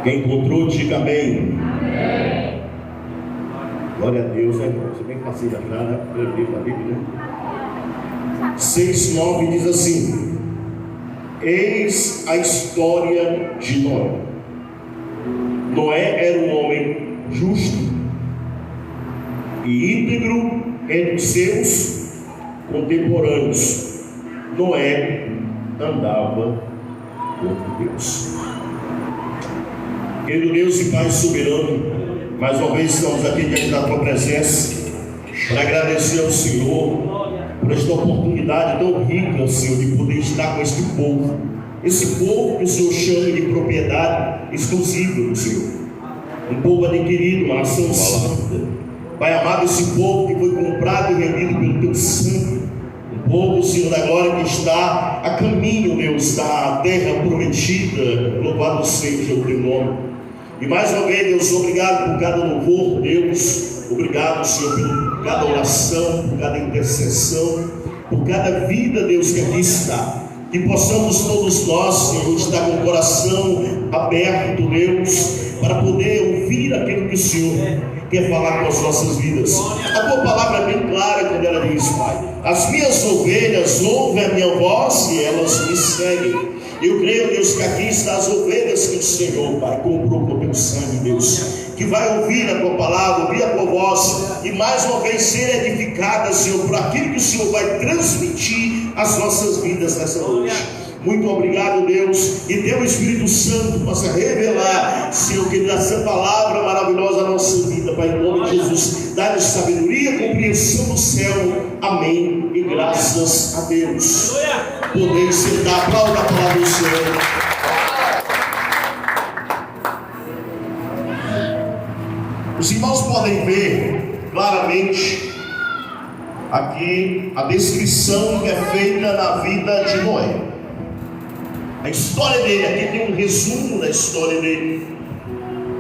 Quem encontrou, diga amém. Amém. Glória a Deus, irmão. Você bem fácil já, né? Pelo livro da Bíblia, né? 6:9 diz assim: eis a história de Noé. Noé era um homem justo e íntegro entre os seus contemporâneos. Noé andava com Deus. Querido Deus e Pai soberano, mais uma vez estamos aqui diante da tua presença para agradecer ao Senhor por esta oportunidade tão rica, Senhor, de poder estar com este povo, esse povo que o Senhor chama de propriedade exclusiva do Senhor, um povo adquirido, uma nação santa. Pai amado, esse povo que foi comprado e rendido pelo teu sangue, um povo, Senhor da glória, que está a caminho, Deus, da terra prometida. Louvado seja o teu nome. E mais uma vez, Deus, obrigado por cada louvor, Deus. Obrigado, Senhor, por cada oração, por cada intercessão, por cada vida, Deus, que aqui está. Que possamos todos nós, Senhor, estar com o coração aberto, Deus, para poder ouvir aquilo que o Senhor quer falar com as nossas vidas. A tua palavra é bem clara quando ela diz, Pai: as minhas ovelhas ouvem a minha voz e elas me seguem. Eu creio, Deus, que aqui estão as ovelhas que o Senhor, Pai, comprou com o teu sangue, Deus, que vai ouvir a tua palavra, ouvir a tua voz e mais uma vez ser edificada, Senhor, por aquilo que o Senhor vai transmitir às nossas vidas nessa noite. Muito obrigado, Deus, e teu Espírito Santo possa revelar, Senhor, que essa palavra maravilhosa à nossa vida, Pai, em nome de Jesus. Dá-nos sabedoria, compreensão do céu. Amém. E graças a Deus. Podeis sentar, aplauda a palavra do Senhor. Os irmãos podem ver claramente aqui a descrição que é feita na vida de Noé. A história dele, aqui tem um resumo da história dele.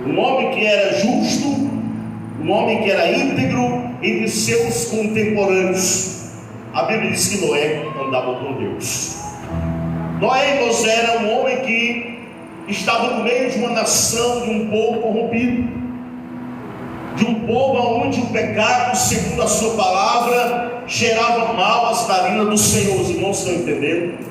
Um homem que era justo, um homem que era íntegro entre seus contemporâneos. A Bíblia diz que Noé andava com Deus. Noé, irmãos, era um homem que estava no meio de uma nação, de um povo corrompido, de um povo onde o pecado, segundo a sua palavra, gerava mal às narinas do Senhor. Os irmãos estão entendendo?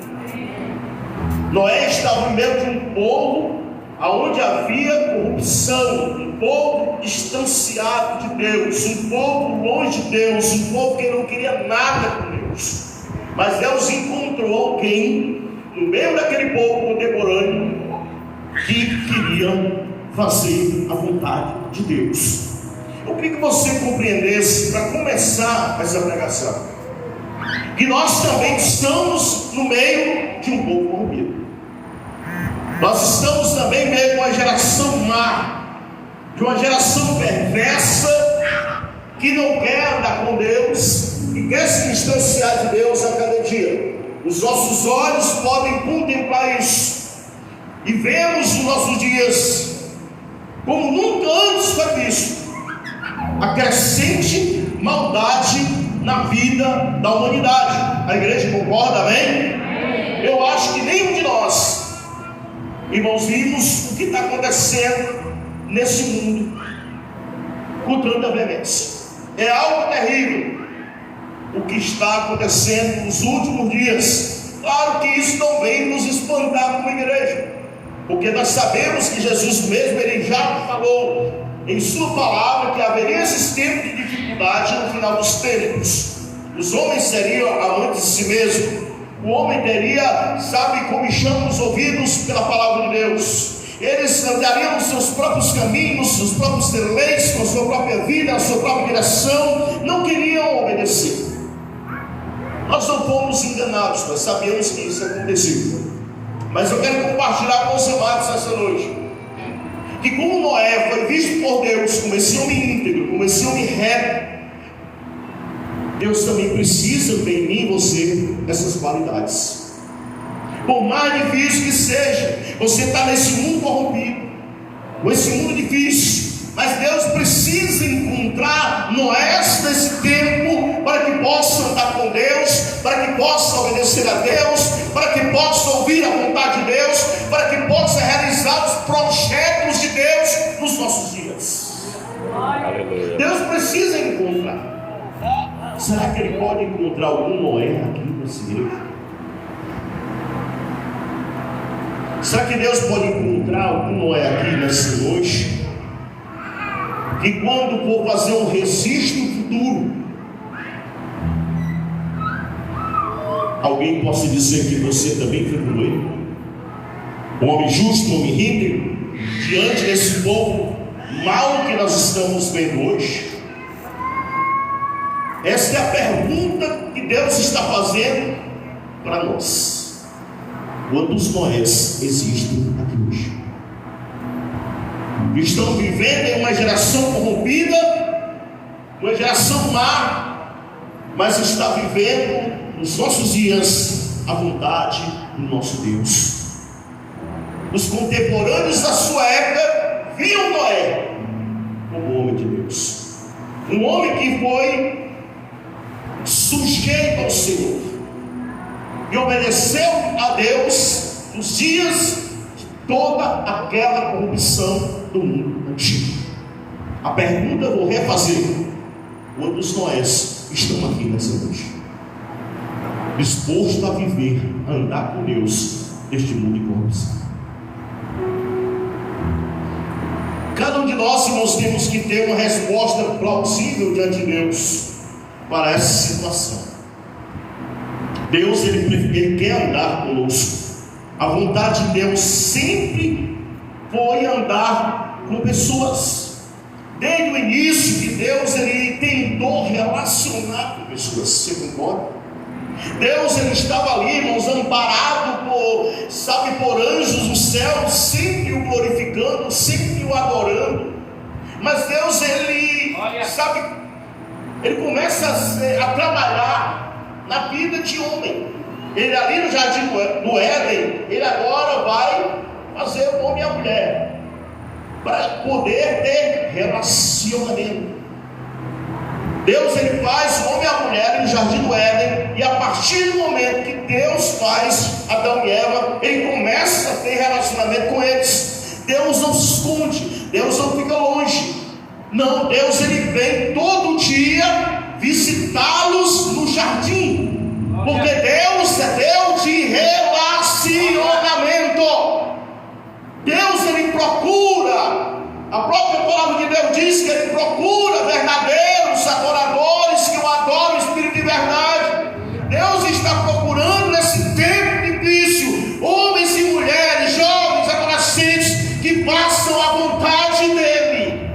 Noé estava no meio de um povo onde havia corrupção, um povo distanciado de Deus, um povo longe de Deus, um povo que não queria nada com Deus. Mas Deus encontrou alguém no meio daquele povo contemporâneo que queria fazer a vontade de Deus. Eu queria que você compreendesse, para começar essa pregação, que nós também estamos no meio de um povo corrompido. Nós estamos também no meio de uma geração má, de uma geração perversa, que não quer andar com Deus, que quer se distanciar de Deus a cada dia. Os nossos olhos podem contemplar isso, e vemos nos nossos dias, como nunca antes foi visto, a crescente maldade na vida da humanidade. A igreja concorda, amém? Eu acho que nenhum de nós, irmãos, vimos o que está acontecendo nesse mundo com tanta veemência. É algo terrível o que está acontecendo nos últimos dias. Claro que isso não vem nos espantar como igreja, porque nós sabemos que Jesus mesmo, ele já falou em sua palavra que haveria esses tempos de dificuldade no final dos tempos. Os homens seriam amantes de si mesmos. O homem teria, comichando os ouvidos pela palavra de Deus. Eles andariam nos seus próprios caminhos, seus próprios deleites, com a sua própria vida, a sua própria direção. Não queriam obedecer. Nós não fomos enganados, nós sabíamos que isso aconteceu. Mas eu quero compartilhar com os amados essa noite, que como Noé foi visto por Deus como esse homem íntegro, como esse homem reto, Deus também precisa ver em mim e você essas qualidades. Por mais difícil que seja, você está nesse mundo corrompido, com esse mundo difícil, mas Deus precisa encontrar Noés nesse tempo, para que possa andar com Deus, para que possa obedecer a Deus, para que possa ouvir a vontade de Deus, para que possa realizar os projetos de Será que ele pode encontrar algum Noé aqui nessa igreja? Será que Deus pode encontrar algum Noé aqui nessa noite? Que quando for fazer um registro futuro, alguém possa dizer que você também foi como ele? Um homem justo, um homem íntegro, diante desse povo mal que nós estamos vendo hoje? Essa é a pergunta que Deus está fazendo para nós. Quantos Noés existem aqui hoje? Que estão vivendo em uma geração corrompida, uma geração má, mas está vivendo nos nossos dias a vontade do nosso Deus. Os contemporâneos da sua época viam Noé como homem de Deus, um homem que foi sujeito ao Senhor e obedeceu a Deus nos dias de toda aquela corrupção do mundo antigo. A pergunta eu vou refazer: quantos Noés estão aqui nessa noite, disposto a viver, a andar com Deus neste mundo de corrupção? Cada um de nós, irmãos, temos que ter uma resposta plausível diante de Deus para essa situação. Deus, ele quer andar conosco. A vontade de Deus sempre foi andar com pessoas. Desde o início que Deus, ele tentou relacionar com pessoas. Você concorda? Deus, ele estava ali, irmãos, amparado por anjos no céu, sempre o glorificando, sempre o adorando. Mas Deus, ele começa a trabalhar na vida de homem. Ele ali no jardim do Éden, ele agora vai fazer o homem e a mulher, para poder ter relacionamento. Deus, ele faz o homem e a mulher no jardim do Éden, e a partir do momento que Deus faz Adão e Eva, ele começa a ter relacionamento com eles. Deus não se esconde, Deus não fica longe. Não, Deus, ele vem todo dia visitá-los no jardim, porque Deus é Deus de relacionamento. Deus, ele procura, a própria palavra de Deus diz que ele procura verdadeiros adoradores que o adoram em espírito de verdade. Deus está procurando nesse tempo difícil homens e mulheres, jovens, adolescentes, que façam a vontade dele.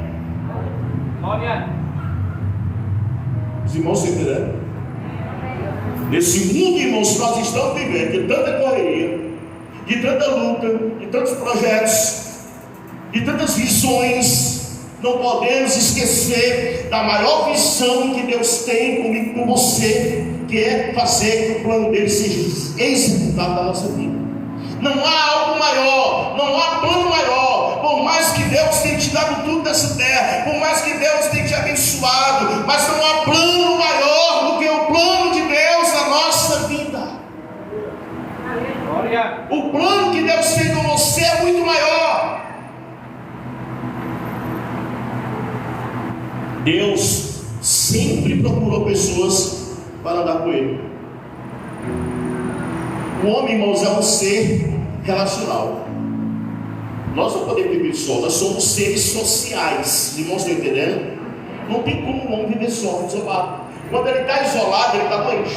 Os irmãos estão entendendo? Nesse mundo, irmãos, nós estamos vivendo de tanta correria, de tanta luta, de tantos projetos, de tantas visões, não podemos esquecer da maior visão que Deus tem comigo, com você, que é fazer que o plano dele seja executado na nossa vida. Não há algo maior, não há plano maior. Por mais que Deus tenha te dado tudo dessa terra, por mais que Deus tenha te abençoado, mas não há plano maior do que o plano de Deus na nossa vida. O plano que Deus tem com você é muito maior. Deus sempre procurou pessoas para andar com ele. O homem, irmãos, é um ser relacional. Nós não podemos viver só, nós somos seres sociais. Irmãos, estão entendendo? Não tem como um homem viver só, isolado. Quando ele está isolado, ele está doente.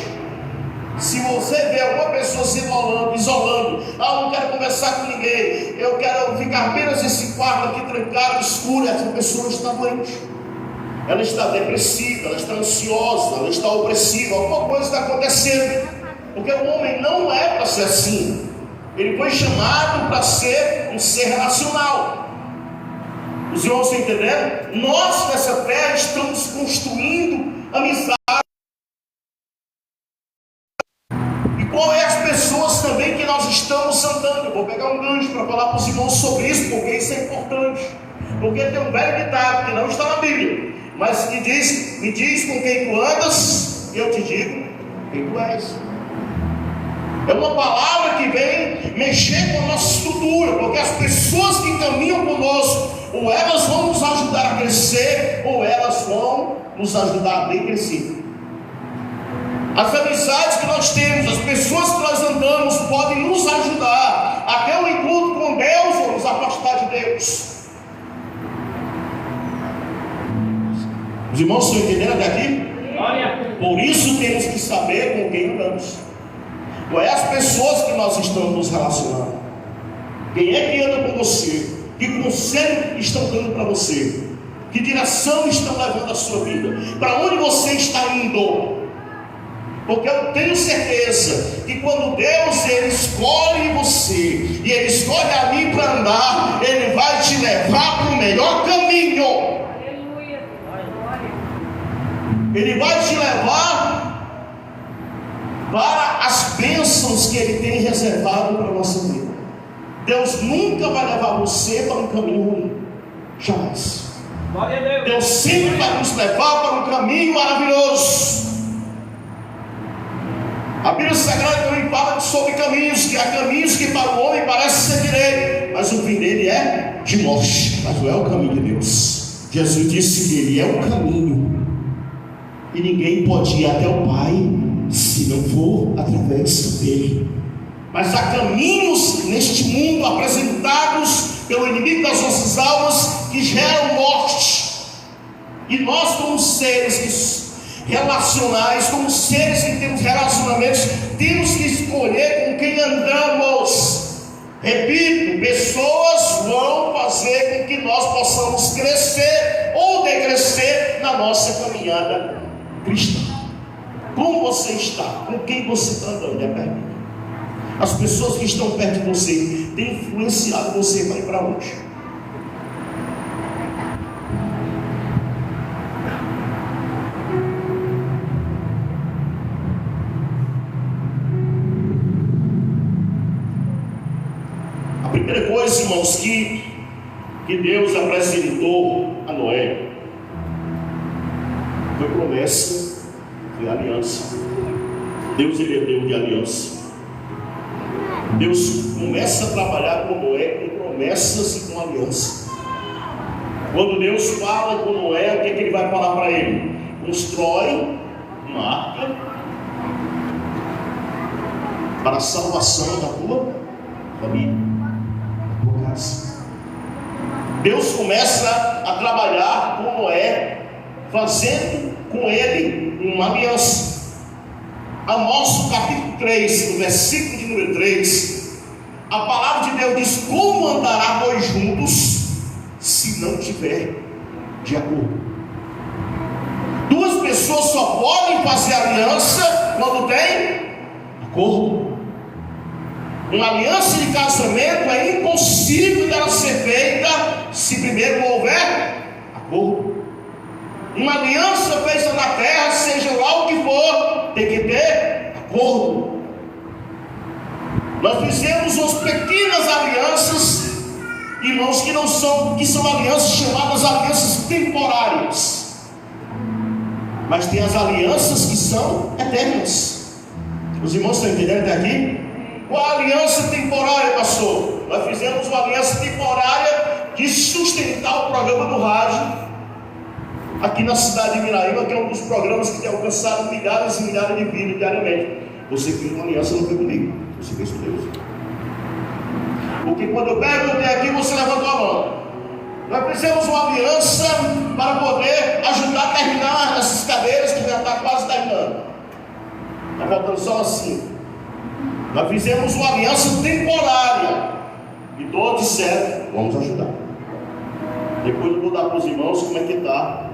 Se você vê alguma pessoa se isolando, não quero conversar com ninguém, eu quero ficar apenas nesse quarto aqui trancado, escuro, essa pessoa está doente. Ela está depressiva, ela está ansiosa, ela está opressiva, alguma coisa está acontecendo. Porque o homem não é para ser assim. Ele foi chamado para ser um ser relacional. Os irmãos estão entendendo? Nós nessa terra estamos construindo amizade. E qual é as pessoas também que nós estamos andando? Eu vou pegar um gancho para falar para os irmãos sobre isso, porque isso é importante. Porque tem um velho ditado que não está na Bíblia, mas que diz: me diz com quem tu andas, e eu te digo quem tu és. É uma palavra que vem mexer com a nossa estrutura, porque as pessoas que caminham conosco, ou elas vão nos ajudar a crescer, ou elas vão nos ajudar a decrescer. As amizades que nós temos, as pessoas que nós andamos podem nos ajudar até o encontro com Deus ou nos afastar de Deus. Os irmãos estão entendendo até aqui? Por isso temos que saber com quem andamos. Qual é as pessoas que nós estamos nos relacionando? Quem é que anda com você? Que conselho estão dando para você? Que direção estão levando a sua vida? Para onde você está indo? Porque eu tenho certeza que quando Deus ele escolhe você e Ele escolhe a mim para andar, Ele vai te levar para o melhor caminho. Ele vai te levar para as bênçãos que Ele tem reservado para a nossa vida. Deus nunca vai levar você para um caminho ruim. Jamais. Deus sempre vai nos levar para um caminho maravilhoso. A Bíblia Sagrada também fala sobre caminhos, que há caminhos que para o homem parecem ser direito, mas o fim dele é de morte. Mas não é o caminho de Deus. Jesus disse que Ele é o caminho, e ninguém pode ir até o Pai se não for através dele. Mas há caminhos neste mundo apresentados pelo inimigo das nossas almas que geram morte. E nós, como seres relacionais, como seres que temos relacionamentos, temos que escolher com quem andamos. Repito, pessoas vão fazer com que nós possamos crescer ou decrescer na nossa caminhada cristã. Como você está? Com quem você está andando? É a pergunta. As pessoas que estão perto de você têm influenciado você para ir para onde? A primeira coisa, irmãos, que Deus apresentou a Noé foi promessa, foi aliança. Deus ele é Deus de aliança. Deus começa a trabalhar com Noé com promessas e com aliança. Quando Deus fala com Noé, o que ele vai falar para ele? Constrói uma arca para a salvação da tua família, da tua casa. Deus começa a trabalhar com Noé, fazendo com ele uma aliança. Amós capítulo 3, no versículo de número 3, a palavra de Deus diz: como andará dois juntos se não tiver de acordo? Duas pessoas só podem fazer aliança quando tem acordo. Uma aliança de casamento é impossível dela ser feita se primeiro não houver acordo. Uma aliança feita na terra, seja lá o que for, tem que ter acordo. Nós fizemos umas pequenas alianças, irmãos, que são alianças chamadas alianças temporárias. Mas tem as alianças que são eternas. Os irmãos estão entendendo até aqui? Qual a aliança temporária, pastor? Nós fizemos uma aliança temporária de sustentar o programa do rádio aqui na cidade de Miraíba, que é um dos programas que tem alcançado milhares e milhares de vidas diariamente. Você fez uma aliança, não foi comigo, você fez com Deus. Porque quando eu perguntei aqui, você levantou a mão. Nós fizemos uma aliança para poder ajudar a terminar essas cadeiras que já está quase terminando. Está faltando só assim. Nós fizemos uma aliança temporária e todos disseram: vamos ajudar. Depois eu vou dar para os irmãos como é que está.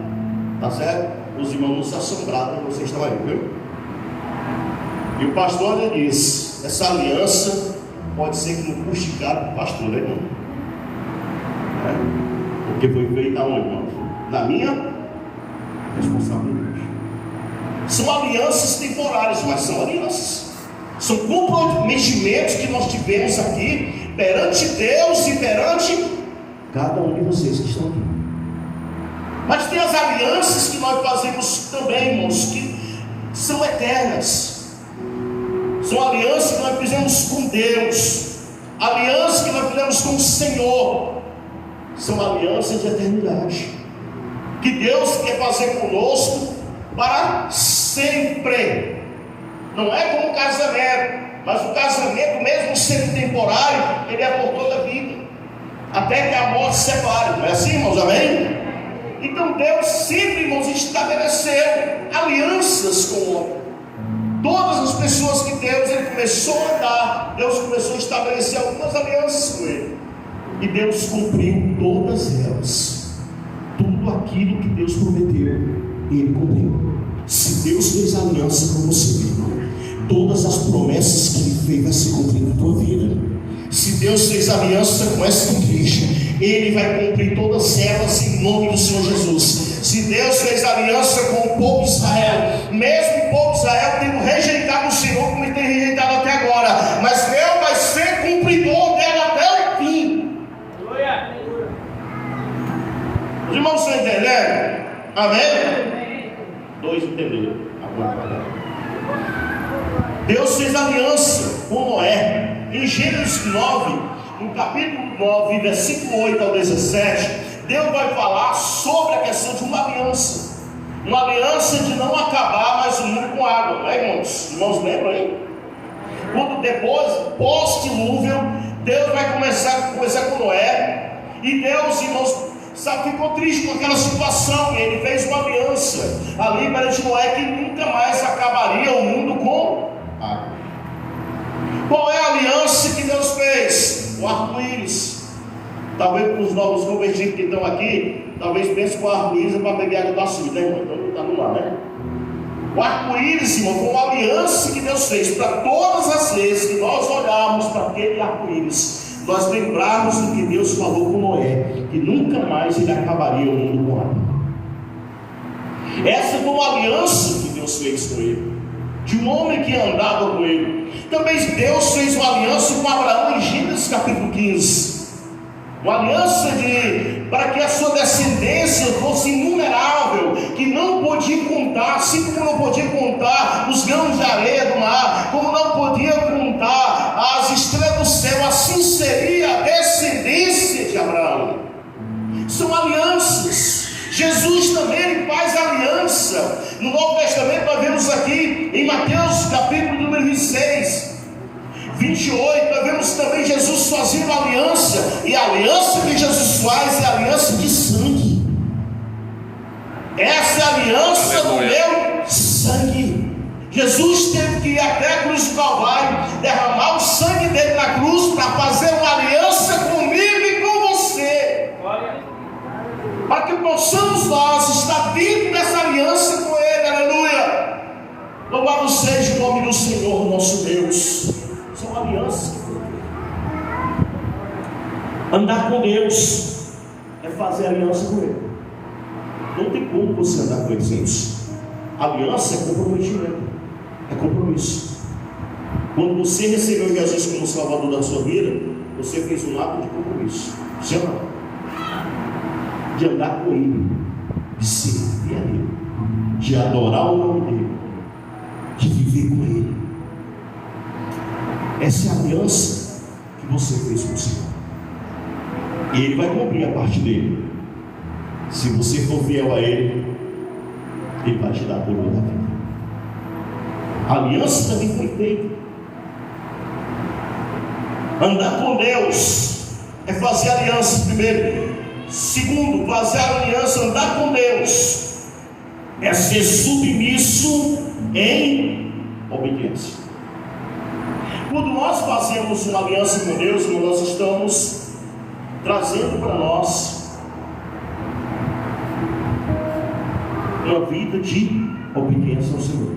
Tá certo? Os irmãos não se assombraram, vocês estão aí, viu? E o pastor já disse: essa aliança pode ser que não custe caro para o pastor, né, irmão? Porque foi feita aonde, irmão? Na minha responsabilidade. São alianças temporárias, mas são alianças. São comprometimentos que nós tivemos aqui perante Deus e perante cada um de vocês que estão aqui. Mas tem as alianças que nós fazemos também, irmãos, que são eternas. São alianças que nós fizemos com Deus, alianças que nós fizemos com o Senhor. São alianças de eternidade, que Deus quer fazer conosco para sempre. Não é como o casamento, mas o casamento, mesmo sendo temporário, ele é por toda a vida, até que a morte separe. Não é assim, irmãos? Amém? Então Deus sempre, irmãos, estabeleceu alianças com o homem. Todas as pessoas que ele começou a dar, Deus começou a estabelecer algumas alianças com ele. E Deus cumpriu todas elas. Tudo aquilo que Deus prometeu, ele cumpriu. Se Deus fez aliança com você, irmão, todas as promessas que ele fez vai se cumprir na tua vida. Se Deus fez aliança com esta igreja, ele vai cumprir todas elas em nome do Senhor Jesus. Se Deus fez aliança com o povo de Israel, mesmo o povo de Israel tendo rejeitado o Senhor como ele tem rejeitado até agora, mas Deus vai ser cumpridor dela até o fim. Os irmãos estão entendendo? Amém? Dois entenderam. Deus fez aliança com Noé. Em Gênesis 9, no capítulo 9, versículo 8 ao 17, Deus vai falar sobre a questão de uma aliança. Uma aliança de não acabar mais o mundo com água, né, irmãos? Os irmãos lembram aí? Quando depois, pós-dilúvio, Deus vai começar com Noé. E Deus, irmãos, ficou triste com aquela situação. E ele fez uma aliança ali para Noé, que nunca mais acabaria o mundo com água. Qual é a aliança que Deus fez? O arco-íris. Talvez os novos convertidos que estão aqui, talvez pensem que o arco-íris é para beber água do açude, né, irmão? Então não está no mar, né? O arco-íris, irmão, foi uma aliança que Deus fez para todas as vezes que nós olharmos para aquele arco-íris, nós lembrarmos do que Deus falou com Noé, que nunca mais ele acabaria o mundo com água. Essa foi uma aliança que Deus fez com ele, de um homem que andava com ele. Também Deus fez uma aliança com Abraão em Gênesis capítulo 15. Uma aliança para que a sua descendência fosse inumerável, que não podia contar, assim como não podia contar os grãos de areia do mar, como não podia contar as estrelas do céu, assim seria a descendência de Abraão. São alianças. Jesus também faz aliança. No Novo Testamento nós vemos aqui em Mateus capítulo número 26, 28, nós vemos também Jesus fazendo aliança. E a aliança que Jesus faz é a aliança de sangue. Essa é a aliança do meu sangue. Jesus teve que ir até a cruz do Calvário, derramar o sangue dele na cruz para fazer uma aliança comigo e com você, para que possamos nós estar dentro dessa aliança com ele. Aleluia! Louvado seja o nome do Senhor nosso Deus. São alianças que foram feitas. Andar com Deus é fazer aliança com ele. Não tem como você andar com ele sem isso. Aliança é comprometimento, é compromisso. Quando você recebeu Jesus como Salvador da sua vida, você fez um ato de compromisso. Sim ou não? De andar com ele, de servir a ele, de adorar o nome dele, de viver com ele. Essa é a aliança que você fez com o Senhor, e ele vai cumprir a parte dele. Se você for fiel a ele, ele vai te dar a coroa da vida. A aliança também foi feita. Andar com Deus é fazer aliança primeiro. Segundo, fazer aliança, andar com Deus é ser submisso em obediência. Quando nós fazemos uma aliança com Deus, nós estamos trazendo para nós uma vida de obediência ao Senhor.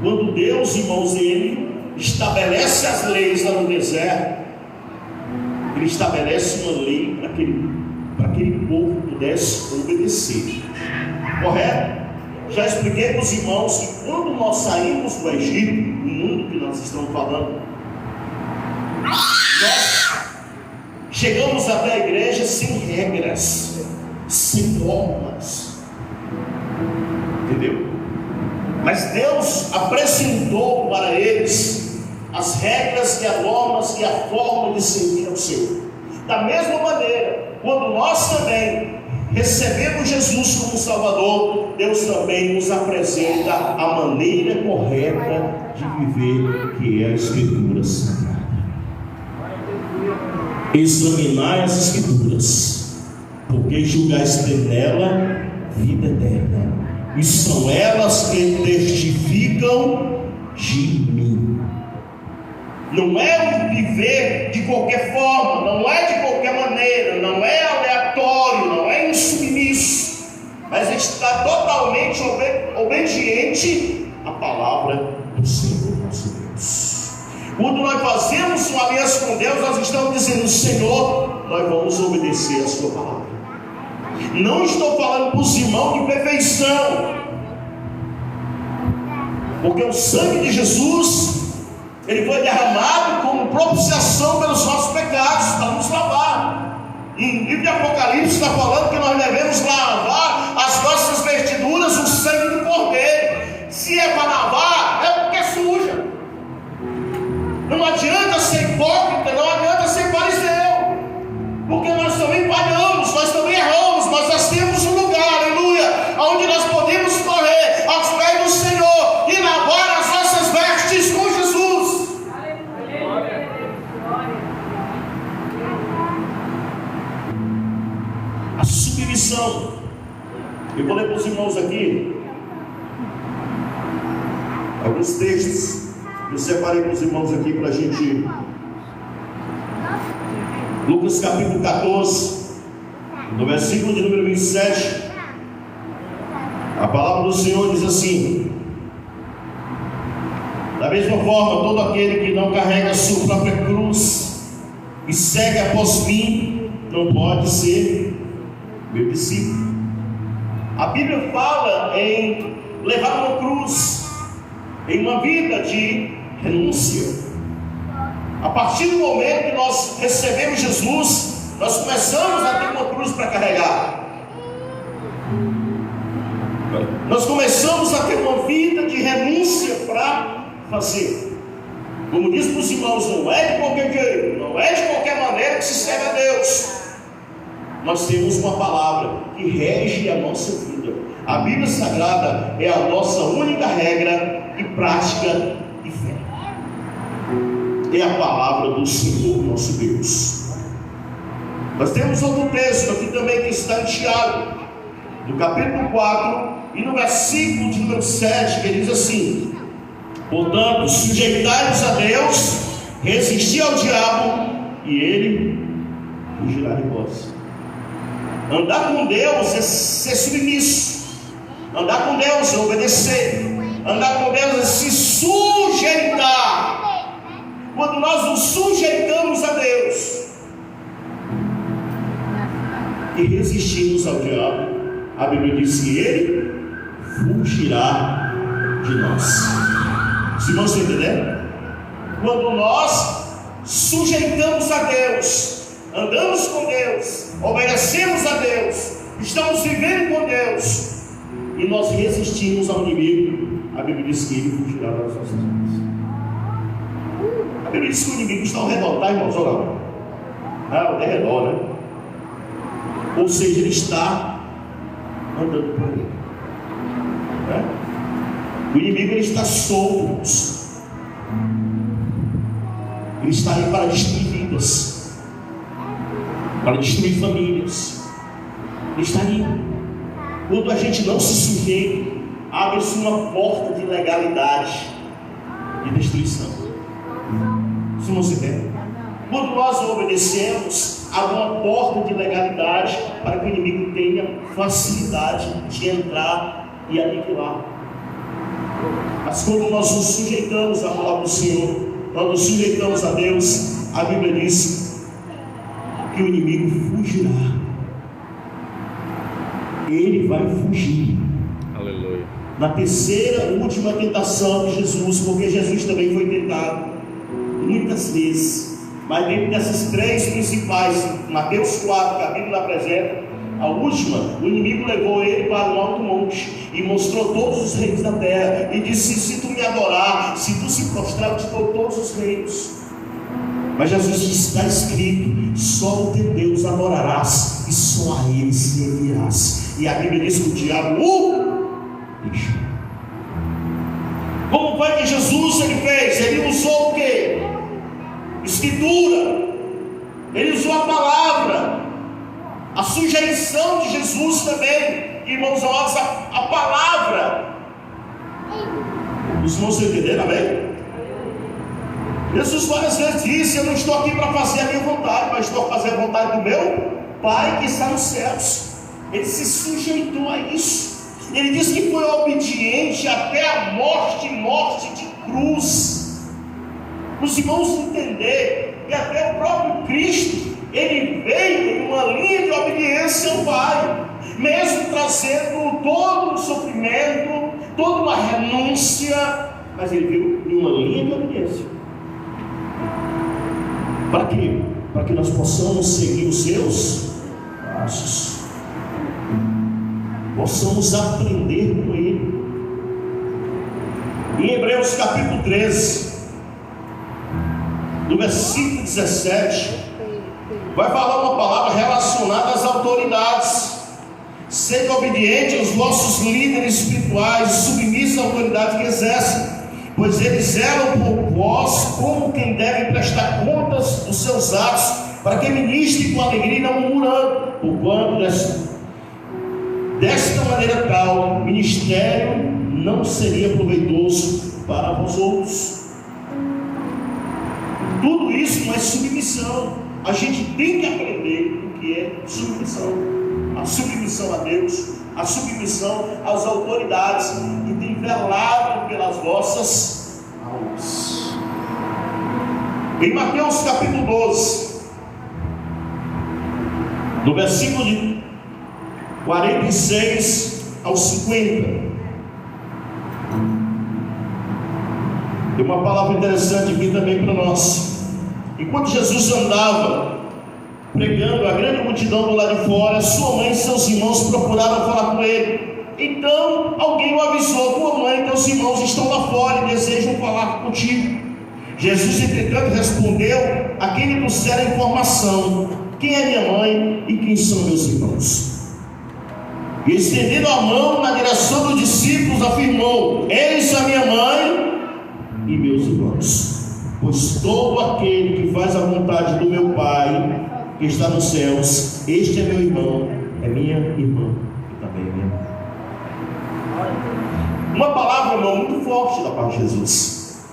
Quando Deus, irmãos, ele estabelece as leis lá no deserto, ele estabelece uma lei para que aquele povo pudesse obedecer. Correto? Já expliquei para os irmãos que quando nós saímos do Egito, no mundo que nós estamos falando, nós chegamos até a igreja sem regras, sem normas. Entendeu? Mas Deus apresentou para eles as regras e as normas e a forma de servir ao Senhor. Da mesma maneira, quando nós também recebemos Jesus como Salvador, Deus também nos apresenta a maneira correta de viver, que é a Escritura Sagrada. Examinai as Escrituras, porque julgais ter nela vida eterna, e são elas que testificam de mim. Não é viver de qualquer forma, não é de qualquer maneira, não é aleatório, não é insubmisso, mas está totalmente obediente à palavra do Senhor nosso Deus. Quando nós fazemos uma aliança com Deus, nós estamos dizendo: Senhor, nós vamos obedecer a sua palavra. Não estou falando para os irmãos de perfeição, porque o sangue de Jesus, ele foi derramado como propiciação pelos nossos pecados, para nos lavar. Em livro de Apocalipse está falando que nós devemos lavar as nossas vestiduras no sangue do Cordeiro. Se é para lavar, é porque é suja. Não adianta ser hipócrita, não adianta ser fariseu, porque nós também falhamos, nós também erramos, mas nós temos um lugar, aleluia, onde nós podemos correr aos pés do Senhor e lavar as nossas vestes com Jesus. A submissão. Eu vou ler para os irmãos aqui alguns textos. Eu separei para os irmãos aqui para a gente. Lucas capítulo 14, no versículo de número 27, a palavra do Senhor diz assim: da mesma forma, todo aquele que não carrega a sua própria cruz e segue após mim, não pode ser meu discípulo. A Bíblia fala em levar uma cruz, em uma vida de renúncia. A partir do momento que nós recebemos Jesus, nós começamos a ter uma cruz para carregar. Nós começamos a ter uma vida de renúncia para fazer. Como diz para os irmãos, não é de qualquer jeito, não é de qualquer maneira que se serve a Deus. Nós temos uma palavra que rege a nossa vida. A Bíblia Sagrada é a nossa única regra e prática de fé. É a palavra do Senhor nosso Deus. Nós temos outro texto aqui também que está em Tiago, no capítulo 4 e no versículo de número 7, que diz assim: portanto, sujeitai-vos a Deus, resisti ao diabo, e ele fugirá de vós. Andar com Deus é ser submisso. Andar com Deus é obedecer. Andar com Deus é se sujeitar. Quando nós nos sujeitamos a Deus e resistimos ao diabo, a Bíblia diz que ele fugirá de nós. Os irmãos estão entendendo? Quando nós sujeitamos a Deus, andamos com Deus, obedecemos a Deus, estamos vivendo com Deus, e nós resistimos ao inimigo, a Bíblia diz que ele fugirá das nossas vidas. A Bíblia diz que o inimigo está ao redor, tá, irmãos? Ou não? Ao redor, né? Ou seja, ele está andando por aí, né? O inimigo, ele está solto. Ele está aí para destruir vidas, para destruir famílias. Ele está aí. Quando a gente não se sujeita, abre-se uma porta de ilegalidade, de destruição. Isso não se entende? Quando nós obedecemos, abre uma porta de legalidade para que o inimigo tenha facilidade de entrar e aniquilar. Mas quando nós nos sujeitamos à palavra do Senhor, nós nos sujeitamos a Deus, a Bíblia diz que o inimigo fugirá. Ele vai fugir. Aleluia. Na terceira, última tentação de Jesus, porque Jesus também foi tentado muitas vezes, mas dentro dessas três principais, Mateus 4, que a Bíblia apresenta, a última, o inimigo levou ele para um alto monte e mostrou todos os reinos da terra e disse: se tu me adorar, se tu se prostrar, eu te dou todos os reinos. Mas Jesus disse: está escrito, só o teu Deus adorarás e só a Ele servirás. E a Bíblia diz que o diabo deixou. Como foi que Jesus ele fez? Ele usou o quê? Escritura. Ele usou a palavra. A sujeição de Jesus também, irmãos amados, a palavra. Os irmãos entenderam, amém? Jesus várias vezes disse: eu não estou aqui para fazer a minha vontade, mas estou a fazer a vontade do meu Pai que está nos céus. Ele se sujeitou a isso. Ele disse que foi obediente até a morte de cruz. Os irmãos entender que até o próprio Cristo, ele veio em uma linha de obediência ao Pai, mesmo trazendo todo o sofrimento, toda uma renúncia, mas ele veio em uma linha de obediência. Para quê? Para que nós possamos seguir os seus passos, possamos aprender com ele. Em Hebreus capítulo 13, no versículo 17, vai falar uma palavra relacionada às autoridades. Sede obediente aos vossos líderes espirituais, submissos à autoridade que exercem, pois eles zelam por vós como quem deve prestar contas dos seus atos, para que ministre com alegria e não murmurando, porquanto desta maneira tal ministério não seria proveitoso para vós outros. Tudo isso não é submissão. A gente tem que aprender o que é submissão. A submissão a Deus, a submissão às autoridades que têm velado pelas vossas almas. Em Mateus capítulo 12, no versículo de 46 ao 50, tem uma palavra interessante aqui também para nós. Enquanto Jesus andava pregando, a grande multidão do lado de fora, sua mãe e seus irmãos procuraram falar com ele. Então alguém o avisou: tua mãe e teus irmãos estão lá fora e desejam falar contigo. Jesus, entretanto, respondeu a quem lhe trouxera a informação: quem é minha mãe e quem são meus irmãos? E estendendo a mão na direção dos discípulos, afirmou: eis a minha mãe e meus irmãos. Pois todo aquele que faz a vontade do meu Pai que está nos céus, este é meu irmão, é minha irmã e também é minha mãe. Uma palavra, irmão, muito forte da parte de Jesus,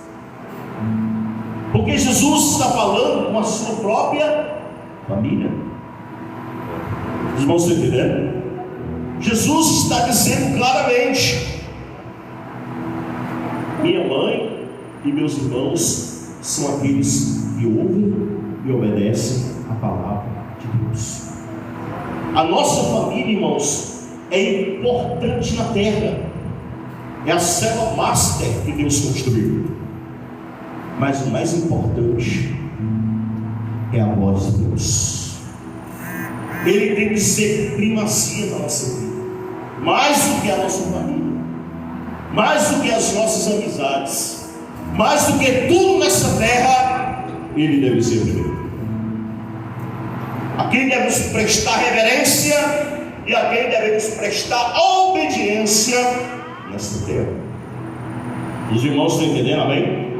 porque Jesus está falando com a sua própria família. Os irmãos estão entendendo? Jesus está dizendo claramente: minha mãe e meus irmãos são aqueles que ouvem e obedecem a palavra de Deus. A nossa família, irmãos, é importante na terra, é a célula master que Deus construiu, mas o mais importante é a voz de Deus. Ele tem que ser primazia na nossa vida, mais do que a nossa família, mais do que as nossas amizades, mais do que tudo nessa terra. Ele deve ser primeiro. A quem devemos prestar reverência e a quem devemos prestar obediência nesta terra. Os irmãos estão entendendo, amém?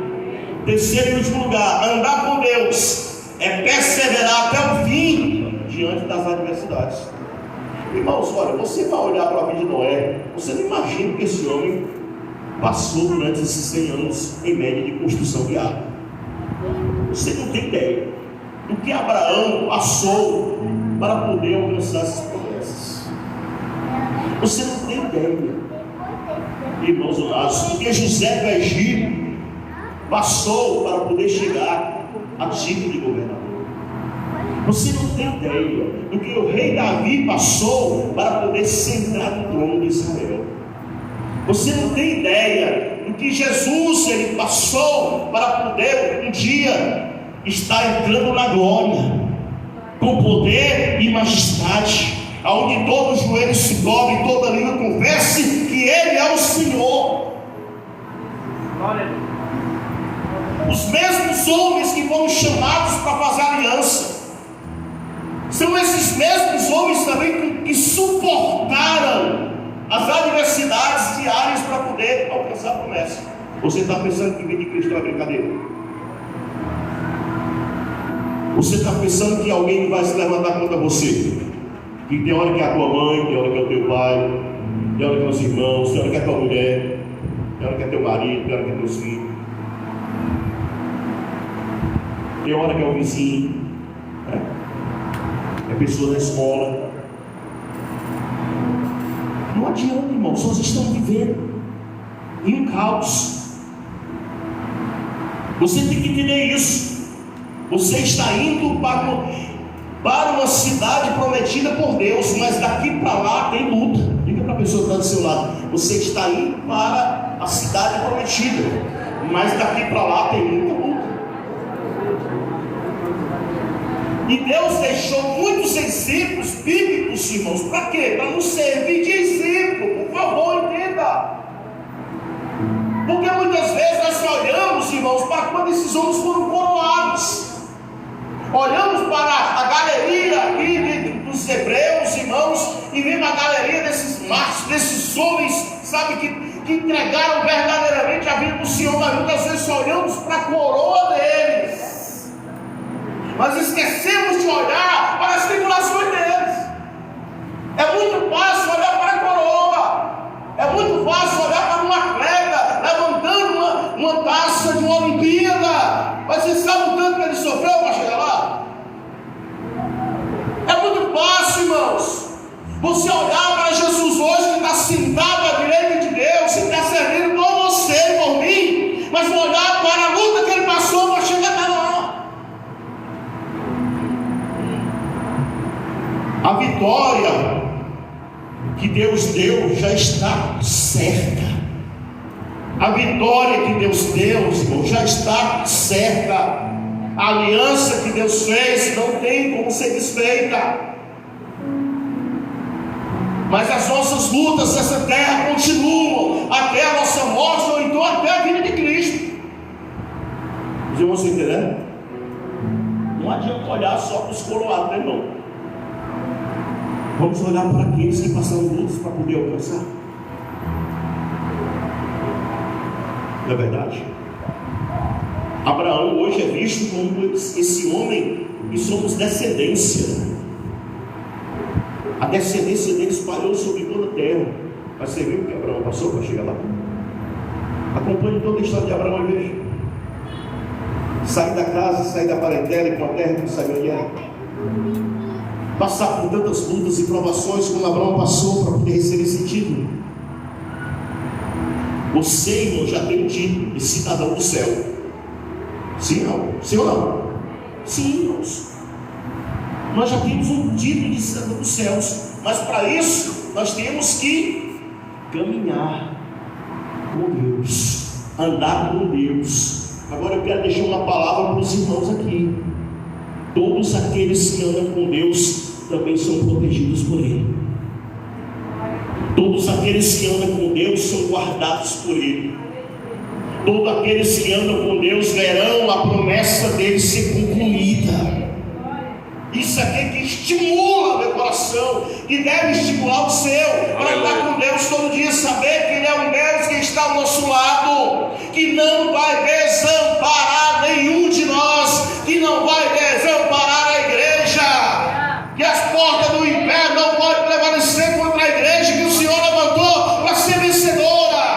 Terceiro e último lugar, andar com Deus é perseverar até o fim diante das adversidades. Irmãos, olha, você vai olhar para a vida de Noé, você não imagina que esse homem passou durante esses 100 anos em média de construção de água. Você não tem ideia do que Abraão passou para poder alcançar essas promessas. Você não tem ideia, irmãos amados, do que José do Egito passou para poder chegar a título de governador. Você não tem ideia do que o rei Davi passou para poder sentar no trono de Israel. Você não tem ideia do que Jesus ele passou para poder um dia estar entrando na glória, com poder e majestade, aonde todo joelho se dobre e toda língua confesse que Ele é o Senhor. Os mesmos homens que foram chamados para fazer aliança são esses mesmos homens também que suportaram as adversidades diárias para poder alcançar a promessa. Você está pensando que vir de Cristo é brincadeira? Você está pensando que alguém vai se levantar contra você? Que tem hora que é a tua mãe, tem hora que é o teu pai, tem hora que é os irmãos, tem hora que é a tua mulher, tem hora que é teu marido, tem hora que é teus filhos, tem hora que é o vizinho, é pessoa da escola. Não adianta, irmãos, nós estamos vivendo em um caos. Você tem que entender isso. Você está indo para uma cidade prometida por Deus, mas daqui para lá tem luta. Diga para a pessoa que está do seu lado: você está indo para a cidade prometida, mas daqui para lá tem muita luta. E Deus deixou muitos exemplos bíblicos, irmãos. Para quê? Para nos servir de exemplo. Por favor, entenda. Porque muitas vezes nós olhamos, irmãos, para quando esses homens foram coroados. Olhamos para a galeria aqui dos hebreus, irmãos, e vemos a galeria desses machos, desses homens, sabe, que entregaram verdadeiramente a vida do Senhor. Mas muitas vezes olhamos para a coroa deles, mas esquecemos de olhar para as tribulações deles. É muito fácil olhar para a coroa, é muito fácil olhar para um atleta levantando uma taça de uma Olimpíada, mas você sabe o tanto que ele sofreu para chegar lá? É muito fácil, irmãos, você olhar para Jesus hoje, que está sentado à direita de Deus, e está servindo por você e por mim, mas olhar para a luta que ele passou para chegar até lá. A vitória que Deus deu já está certa. A vitória que Deus deu, irmão, já está certa. A aliança que Deus fez não tem como ser desfeita. Mas as nossas lutas nessa terra continuam até a nossa morte, ou então até a vida de Cristo. Os irmãos estão entendendo? Não adianta olhar só para os coroados, né, irmão? Vamos olhar para aqueles que passaram lutas para poder alcançar. Não é verdade? Abraão hoje é visto como esse homem e somos descendência. A descendência dele espalhou sobre toda a terra. Mas você viu o que Abraão passou para chegar lá? Acompanhe toda a história de Abraão e veja. Sair da casa, sair da parentela e com a terra que não sabia onde era. Passar por tantas lutas e provações como Abraão passou para poder receber esse título. Você, irmão, já tem um título de cidadão do céu. Sim ou não? Sim ou não? Sim, irmãos. Nós já temos um título de cidadão dos céus. Mas para isso, nós temos que caminhar com Deus. Andar com Deus. Agora eu quero deixar uma palavra para os irmãos aqui. Todos aqueles que andam com Deus também são protegidos por Ele. Todos aqueles que andam com Deus são guardados por Ele. Todos aqueles que andam com Deus verão a promessa dele ser concluída. Isso aqui que estimula meu coração, que deve estimular o seu, para andar com Deus todo dia, saber que Ele é um Deus que está ao nosso lado, que não vai desamparar nenhum de nós, que não vai desamparar a igreja, que as portas do inferno não podem prevalecer contra a igreja que o Senhor levantou para ser vencedora.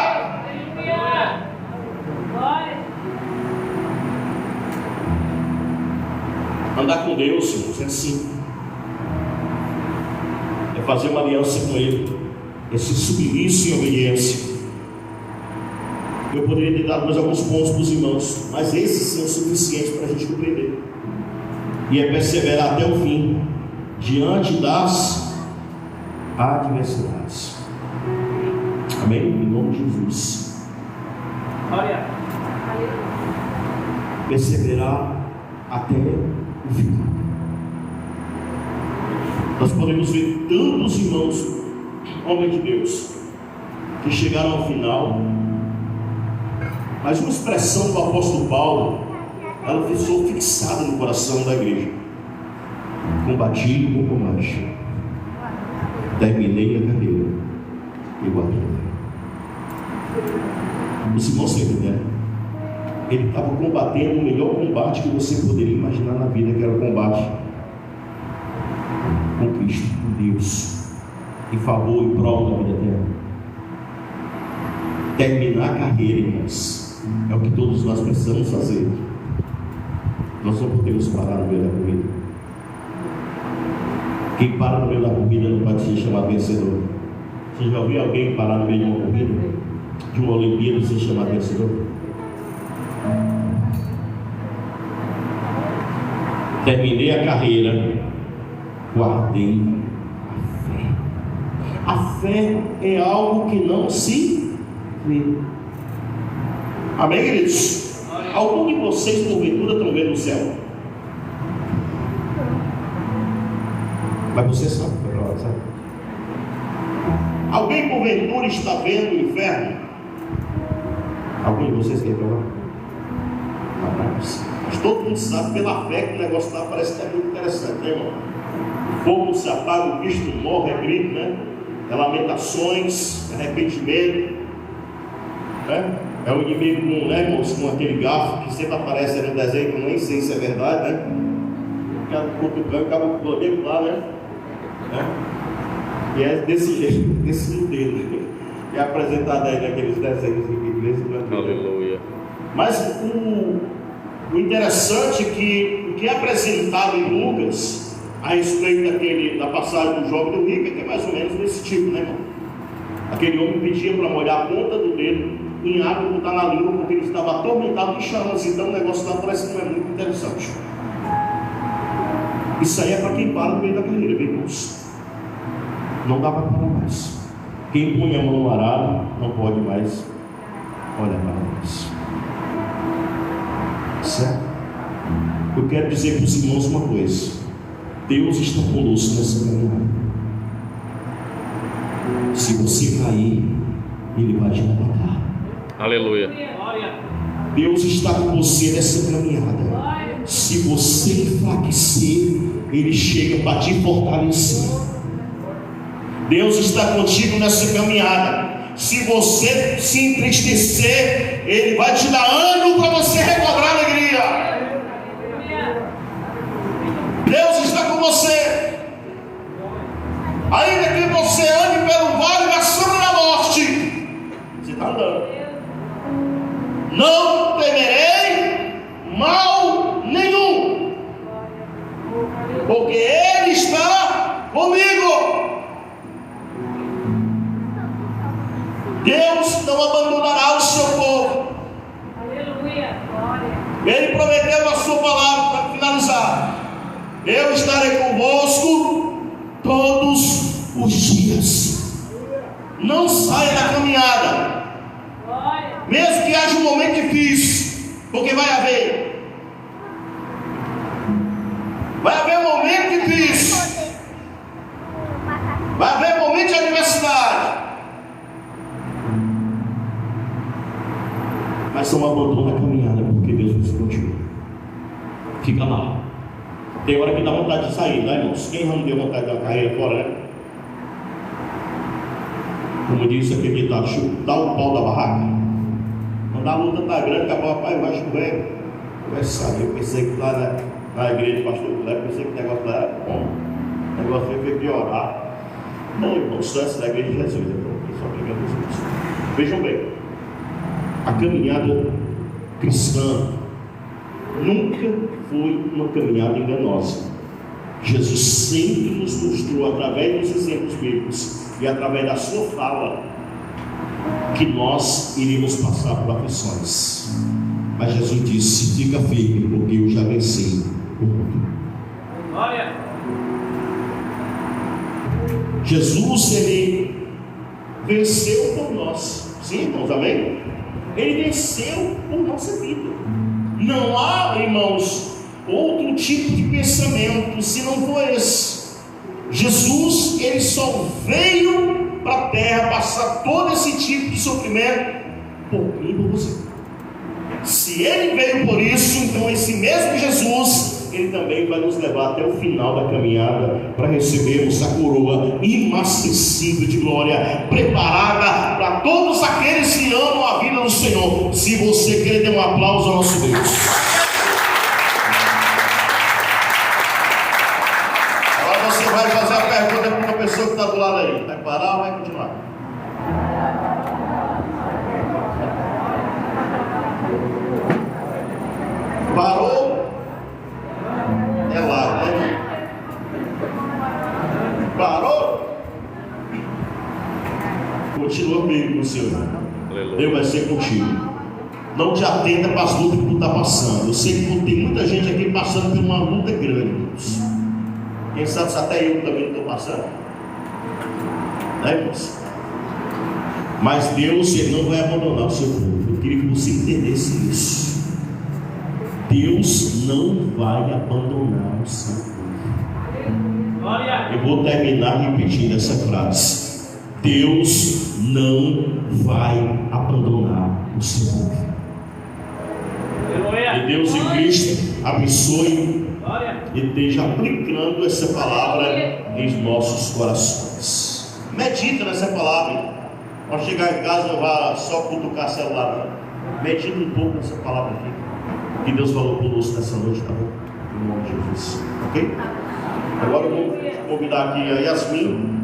Andar com Deus, irmãos, é assim. É fazer uma aliança com Ele, é se submisso em obediência. Eu poderia ter dado mais alguns pontos para os irmãos, mas esses são suficientes para a gente compreender. E é perseverar até o fim, diante das adversidades. Amém? Em nome de Jesus. Olha. Perseverar até o fim. Nós podemos ver tantos irmãos, homens de Deus, que chegaram ao final Mas uma expressão do apóstolo Paulo, ela ficou fixada no coração da igreja: combati o combate, terminei a carreira e guardei. Os irmãos estão entendendo? Ele estava combatendo o melhor combate que você poderia imaginar na vida, que era o combate com Cristo, com Deus, em favor e prol da vida eterna. Terminar a carreira, irmãos, é o que todos nós precisamos fazer. Nós não podemos parar no meio da corrida. Quem para no meio da corrida não pode ser chamado vencedor. Você já ouviu alguém parar no meio de uma corrida, de uma Olimpíada, e ser chamado vencedor? Terminei a carreira, guardei a fé. A fé é algo que não se vê. Amém, queridos? Algum de vocês, porventura, estão vendo o céu? Mas você sabe, sabe? Alguém, porventura, está vendo o inferno? Algum de vocês quer provar? Mas todo mundo sabe pela fé que o negócio lá parece que é muito interessante, né, irmão? O fogo se apaga, o bicho não morre, é grito, né? É lamentações, é arrependimento, né? É o inimigo, né, irmãos, com aquele garfo que sempre aparece no desenho, que eu nem sei se é verdade, né? Acaba cutucando, acaba com o poder lá, né? E é desse jeito, desse modelo, é apresentado aí naqueles desenhos de igreja. Aleluia. Mas o interessante é que o que é apresentado em Lucas a respeito da passagem do jovem do rico é que é mais ou menos desse tipo, né, irmão? Aquele homem pedia para molhar a ponta do dedo em água e botar na língua, porque ele estava atormentado de chamas. Então o negócio lá parece que não é muito interessante. Isso aí é para quem para no meio da carreira, bem moço. Não dá para parar mais. Quem põe a mão no arado não pode mais olhar para nós. Certo? Eu quero dizer para os irmãos uma coisa: Deus está conosco nessa caminhada. Se você cair, Ele vai te levantar. Aleluia. Deus está com você nessa caminhada. Se você enfraquecer, Ele chega para te fortalecer. Deus está contigo nessa caminhada. Se você se entristecer, Ele vai te dar ânimo para você recobrar a alegria. Deus está com você. Ainda que você ande pelo vale da sombra da morte, você está andando. Não temerei mal nenhum, porque Ele está comigo. Deus não abandonará o seu povo. Aleluia. Ele prometeu a sua palavra, para finalizar: eu estarei convosco todos os dias. Não saia da caminhada, mesmo que haja um momento difícil, porque vai haver um momento difícil, vai haver um momento de adversidade. Mas não abandona a caminhada, porque Deus nos continua. Fica lá. Tem hora que dá vontade de sair, né, irmãos? Quem não deu vontade de dar carreira fora, né? Como disse aquele ditado, chutar o pau da barraca. Quando a luta está grande, acabou, rapaz, vai chover. Vai sair. Eu pensei que lá na igreja do pastor Guilherme, pensei que o negócio lá era bom. O negócio foi piorar. Não, irmãos, só essa da igreja de Jesus. Só pegando Jesus. Vejam bem. A caminhada cristã nunca foi uma caminhada enganosa. Jesus sempre nos mostrou, através dos exemplos bíblicos e através da sua fala, que nós iríamos passar por aflições. Mas Jesus disse: fica firme, porque eu já venci o mundo. Glória. Jesus, Ele venceu por nós. Sim, irmãos, amém? Ele venceu por nossa vida. Não há, irmãos, outro tipo de pensamento se não for esse. Jesus, Ele só veio para a terra passar todo esse tipo de sofrimento por mim e por você. Se Ele veio por isso, então esse mesmo Jesus, Ele também vai nos levar até o final da caminhada para recebermos a coroa inacessível de glória, preparada para todos aqueles que amam a vida do Senhor. Se você quer, dê um aplauso ao nosso Deus. Agora você vai fazer a pergunta para uma pessoa que está do lado aí: vai parar ou vai continuar? Parou? É lá, né? Parou? Continua comigo, meu Senhor. Aleluia. Deus vai ser contigo. Não te atenda para as lutas que tu está passando. Eu sei que tem muita gente aqui passando por uma luta grande, Deus. Quem sabe se até eu também estou passando. Né, irmãos? Mas Deus, Ele não vai abandonar o seu povo. Eu queria que você entendesse isso. Deus não vai abandonar o seu povo. Eu vou terminar repetindo essa frase: Deus não vai abandonar o seu povo. E Deus em Cristo abençoe e esteja aplicando essa palavra em nossos corações. Medita nessa palavra. Quando chegar em casa, não vá só cutucar celular, não. Medita um pouco nessa palavra aqui que Deus falou conosco nessa noite, tá bom? Em nome de Jesus, ok? Agora eu vou convidar aqui a Yasmin